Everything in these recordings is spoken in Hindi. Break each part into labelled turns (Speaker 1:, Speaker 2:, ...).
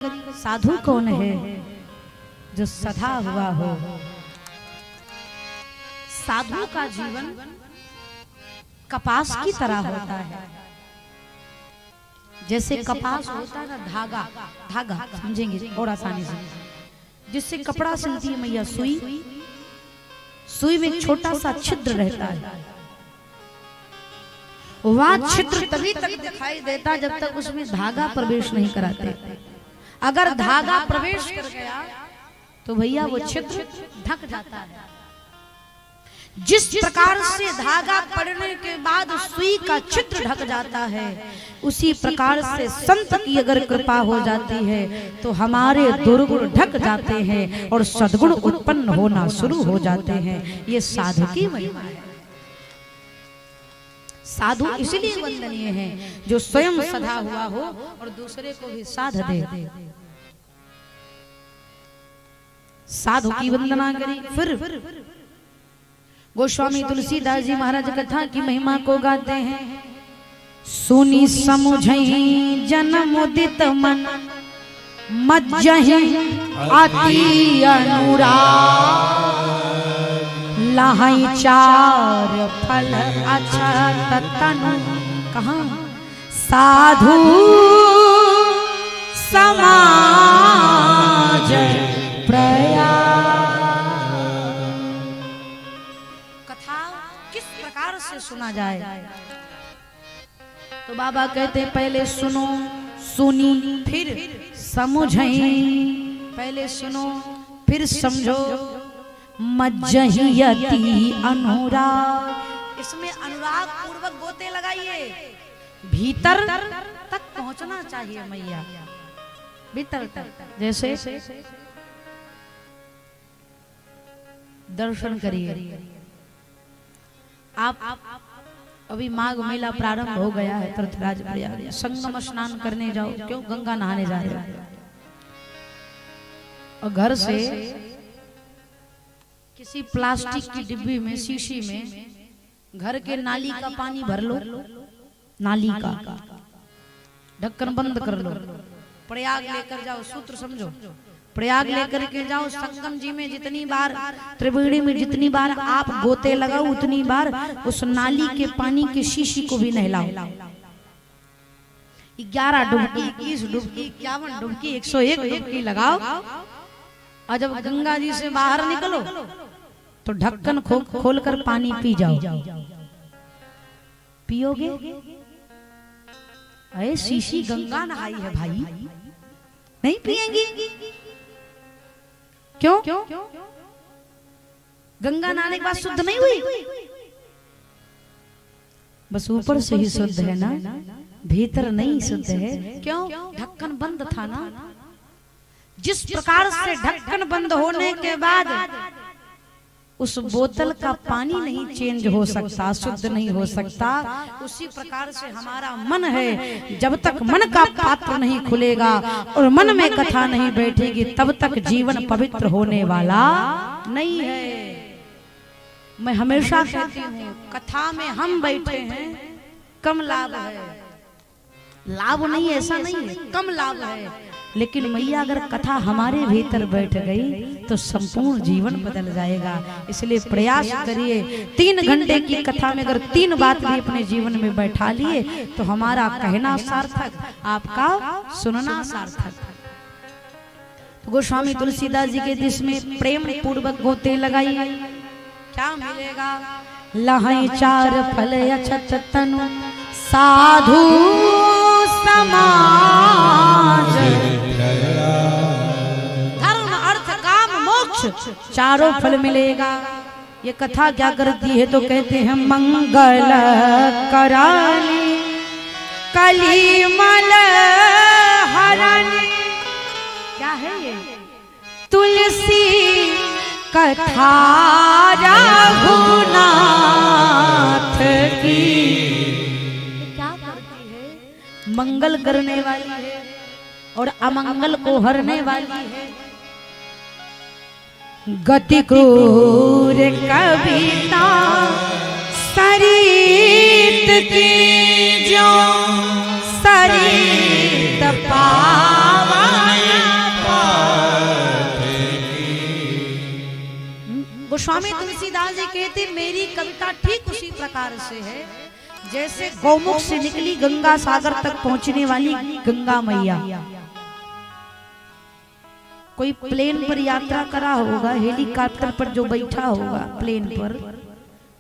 Speaker 1: साधु कौन है जो सदा हुआ हो। साधु का जीवन कपास की तरह होता है। जैसे कपास होता है ना, धागा धागा समझेंगे और आसानी से, जिससे कपड़ा सिलती है मैया सुई, सुई में एक छोटा सा छिद्र रहता है। वह छिद्र तभी तक दिखाई देता जब तक उसमें धागा प्रवेश नहीं कराते। अगर धागा प्रवेश कर गया तो भैया वो छिद्र ढक जाता है। जिस प्रकार से धागा पड़ने के बाद सुई का छिद्र ढक जाता है, उसी प्रकार से संत की अगर कृपा हो जाती है तो हमारे दुर्गुण ढक जाते हैं और सद्गुण उत्पन्न होना शुरू हो जाते हैं। ये साधु की महिमा है। साधु इसलिए वंदनीय है जो स्वयं सदा हुआ हो और दूसरे को भी साध दे। साधु की वंदना करें। फिर गोस्वामी तुलसीदास जी महाराज कथा की महिमा को गाते हैं। सुनी समुझई जन्म उदित मन, मज्जहि अति अनुराग, लहई चार फल अछत तनु, कहाँ साधु समाज प्रयाग। कथा किस प्रकार से सुना जाए तो बाबा कहते पहले सुनो, सुनी फिर समझई, पहले सुनो फिर समझो। मज्जहि अति अनुराग, इसमें अनुराग पूर्वक गोते लगाइए। भीतर तक पहुंचना चाहिए मैया, भीतर तक। जैसे दर्शन करिए आप। अभी माघ मेला प्रारंभ हो गया है तीर्थराज प्रयाग, संगम स्नान करने जाओ। क्यों? गंगा नहाने जा रहे हो। और घर से किसी प्लास्टिक की डिब्बी में, शीशी में घर के नाली का पानी भर लो, नाली का ढक्कन बंद कर लो। प्रयाग लेकर जाओ, सूत्र समझो। प्रयाग लेकर के जाओ, संगम जी में जितनी बार, त्रिवेणी में जितनी बार आप गोते लगाओ उतनी बार उस नाली के पानी की शीशी को भी नहलाओ। 11 डुबकी, 21 डुबकी, 51 डुबकी, 101 डुबकी लगाओ। और जब गंगा जी से बाहर निकलो तो ढक्कन खोलकर पानी पी जाओ। पियोगे? अरे शीशी गंगा नहाई है भाई, नहीं पिएंगी? क्यों? गंगा नहाने के बाद शुद्ध नहीं हुई? बस ऊपर से ही शुद्ध है ना, भीतर नहीं शुद्ध है। क्यों? ढक्कन बंद था ना। जिस प्रकार से ढक्कन बंद होने के बाद उस बोतल का पानी नहीं चेंज हो सकता, शुद्ध नहीं हो सकता, उसी प्रकार से हमारा मन है। जब तक मन का पात्र नहीं खुलेगा और मन में कथा नहीं बैठेगी तब तक जीवन पवित्र होने वाला नहीं है। मैं हमेशा कहती हूँ, कथा में हम बैठे हैं, कम लाभ है। लाभ नहीं, ऐसा नहीं है, कम लाभ है। लेकिन मैया अगर कथा हमारे भीतर बैठ गई तो संपूर्ण जीवन बदल जाएगा। इसलिए प्रयास करिए, 3 घंटे की कथा में अगर 3 बात भी अपने जीवन में बैठा लिए तो हमारा कहना सार्थक, आपका सुनना सार्थक। तो गोस्वामी तुलसीदास जी के दिस में प्रेम पूर्वक गोते लगाइए। क्या मिलेगा? लहई चार फल अछत तनु, साधु समाज, धर्म अर्थ काम मोक्ष चारों फल मिलेगा। ये कथा क्या करती है तो कहते हैं मंगल करानी कलिमल हरानी। क्या है ये? तुलसी कथा रघुनाथ की। क्या करती है? मंगल करने वाली है और अमंगल को हरने वाली है। गति क्रूर कविता सरित की, जो सरित पावन गोस्वामी तुलसीदास जी कहते मेरी कविता ठीक उसी प्रकार से है जैसे गौमुख से निकली गंगा सागर तक पहुंचने वाली गंगा मैया। कोई प्लेन पर यात्रा करा होगा, हेलीकॉप्टर पर जो बैठा होगा प्लेन पर,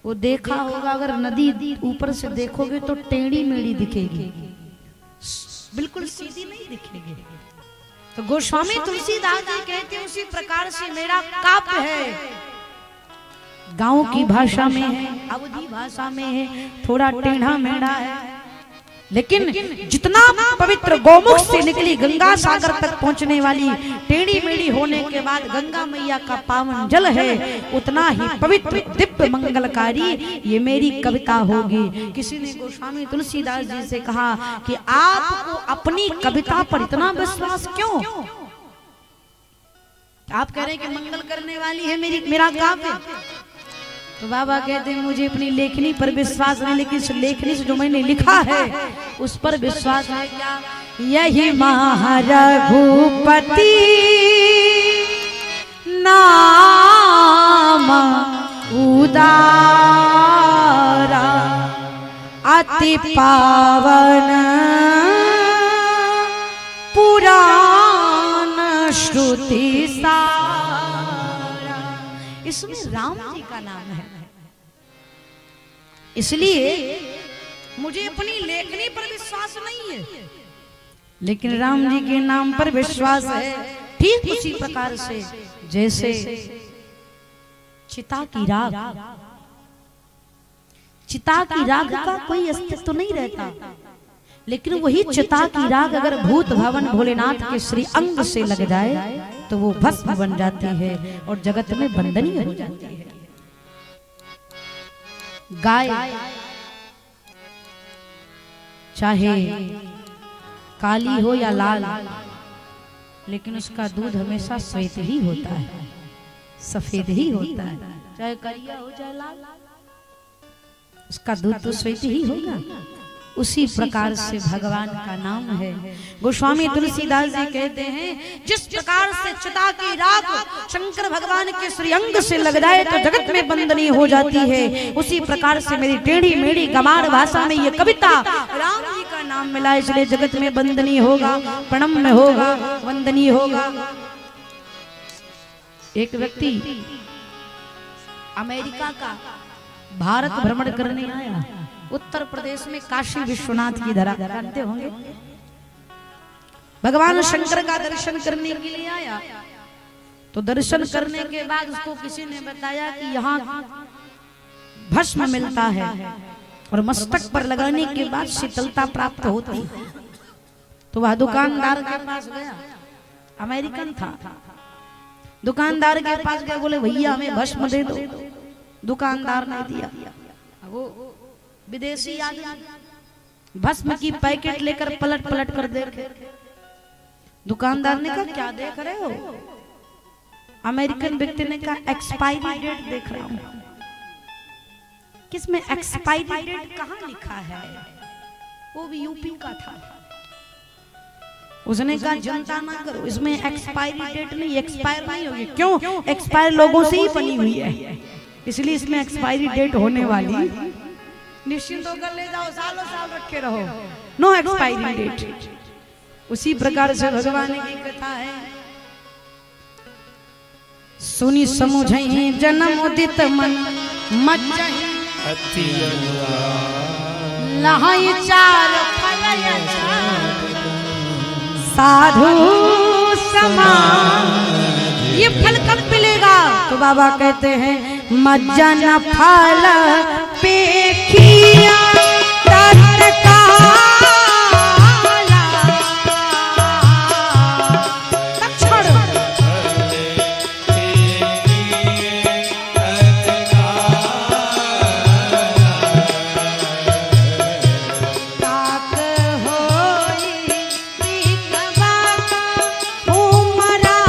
Speaker 1: वो देखा होगा अगर नदी ऊपर से देखोगे तो टेढ़ी मेढ़ी दिखेगी, बिल्कुल सीधी नहीं दिखेगी। तो गोस्वामी तुलसीदास जी कहते उसी प्रकार से मेरा काव्य है, गांव की भाषा में है, अवधी भाषा में है, थोड़ा टेढ़ा मेढ़ा है, लेकिन जितना पवित्र गौमुख से निकली गंगा सागर तक पहुंचने वाली टेढ़ी मेढ़ी होने के बाद गंगा मैया का पावन जल है, उतना ही पवित्र दिव्य मंगलकारी ये मेरी कविता होगी। किसी ने गोस्वामी तुलसीदास जी से कहा कि आपको अपनी कविता पर इतना विश्वास क्यों? आप कह रहे हैं कि मंगल करने वाली है मेरा काव्य। तो बाबा कहते हैं मुझे अपनी लेखनी पर विश्वास नहीं, लेकिन इस लेखनी से जो मैंने लिखा है उस पर विश्वास है। क्या? यही महारघुपति नाम उदारा अति पावन पुराण श्रुति सारा। इसमें राम जी का नाम है, इसलिए मुझे अपनी लेखनी पर विश्वास नहीं है, लेकिन राम जी के नाम पर विश्वास है। ठीक उसी प्रकार से जैसे चिता की राग, चिता की राग का कोई अस्तित्व तो नहीं रहता, लेकिन वही चिता की राग अगर भूत भवन भोलेनाथ के श्री अंग से लग जाए तो वो भस्म बन जाती है और जगत में बंदनीय हो जाती है। गाय चाहे काली हो या लाल, लेकिन उसका दूध हमेशा श्वेत ही होता है, सफेद ही होता है। चाहे करिया हो चाहे लाल, उसका दूध तो श्वेत ही होगा। उसी प्रकार से भगवान का नाम है। गोस्वामी तुलसीदास जी कहते हैं जिस प्रकार से चिता की राग शंकर भगवान के श्री अंग से लग जाए तो जगत में बंदनी हो जाती है, उसी प्रकार से मेरी टेढ़ी मेढ़ी गमार भाषा में ये कविता राम जी का नाम मिला, इसलिए जगत में बंदनी होगा, प्रणम्य होगा, वंदनीय होगा। एक व्यक्ति अमेरिका का भारत भ्रमण करने आया, उत्तर प्रदेश में काशी विश्वनाथ की धरा जानते होंगे, भगवान शंकर का दर्शन करने के लिए आया। तो दर्शन करने के बाद उसको किसी ने बताया कि यहाँ भस्म मिलता है और मस्तक पर लगाने के बाद शीतलता प्राप्त होती है। तो वह दुकानदार के पास गया, अमेरिकन था, दुकानदार के पास गया, बोले भैया हमें भस्म दे दो। दुकानदार ने दिया। वो विदेशी आदमी भस्म की पैकेट लेकर पलट पलट कर देखे। दुकानदार ने कहा क्या देख रहे हो? अमेरिकन व्यक्ति ने कहा एक्सपायरी डेट देख रहा हूं। किसमें एक्सपायरी डेट कहाँ लिखा है? वो भी यूपी का था। उसने कहा जनता ना करो, इसमें एक्सपायरी डेट नहीं, एक्सपायर नहीं होगी। क्यों? एक्सपायर लोगों से ही बनी हुई है, इसलिए इसमें एक्सपायरी डेट होने वाली। निश्चिंत होकर ले जाओ, सालों साल रखे रहो, नो एक्सपायरी डेट। उसी प्रकार से भगवान की कथा है। सुनी समुझई जन्म उदित मन मज्जहि लहई चार फलय साधु समान। ये फल कब मिलेगा? तो बाबा कहते हैं मज्जन फल पेखिया तत्काला तक्षण ताक होई विकवा उमराला।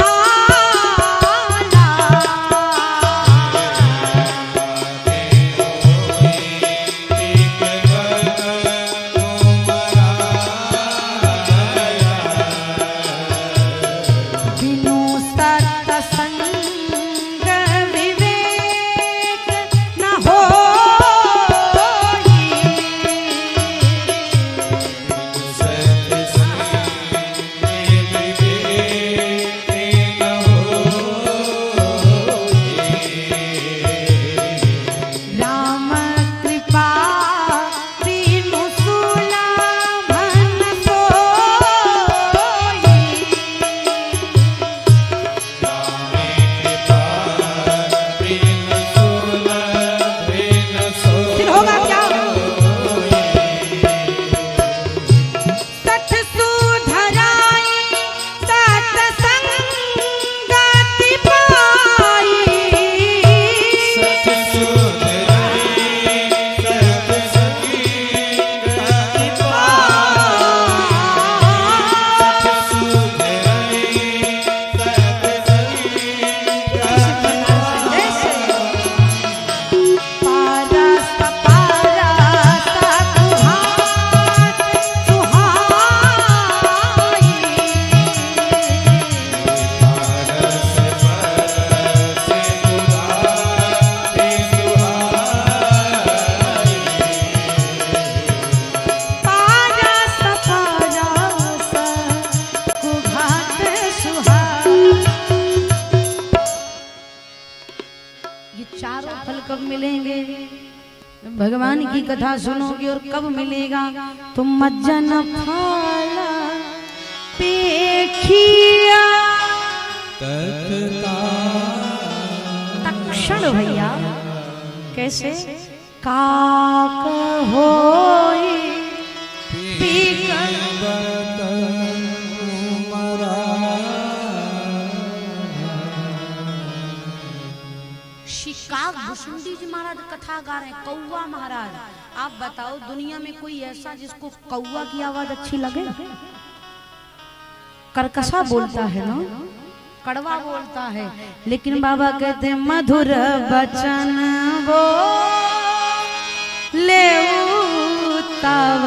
Speaker 1: कब मिलेंगे? भगवान की कथा सुनोगे और कब मिलेगा? तुम मज्जन फल पेखिया तक्षण भैया कैसे काक होई शिकाग भुसुंडी जी महाराज कथा गा रहे हैं, कौवा महाराज। आप बताओ दुनिया में कोई ऐसा जिसको कौवा की आवाज अच्छी लगे? करकसा बोलता है ना, कड़वा बोलता है, लेकिन बाबा कहते हैं मधुर बचन वो ले तब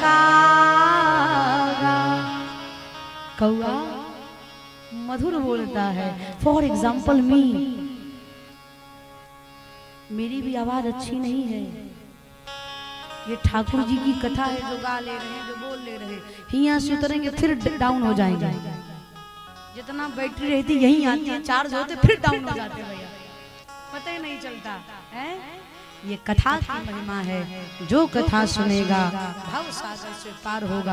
Speaker 1: कागा। कौवा मधुर बोलता है। फॉर एग्जाम्पल मेरी भी आवाज अच्छी नहीं है। ये ठाकुर जी की कथा है जो गा ले रहे हैं, जो बोल ले रहे हैं, यहाँ से उतरेंगे फिर डाउन हो जाएंगे। जितना बैटरी रहती यहीं आती है, चार्ज होते फिर डाउन हो जाते भैया, पता ही नहीं चलता है। ये कथा की महिमा है, जो कथा सुनेगा भव सागर से पार होगा।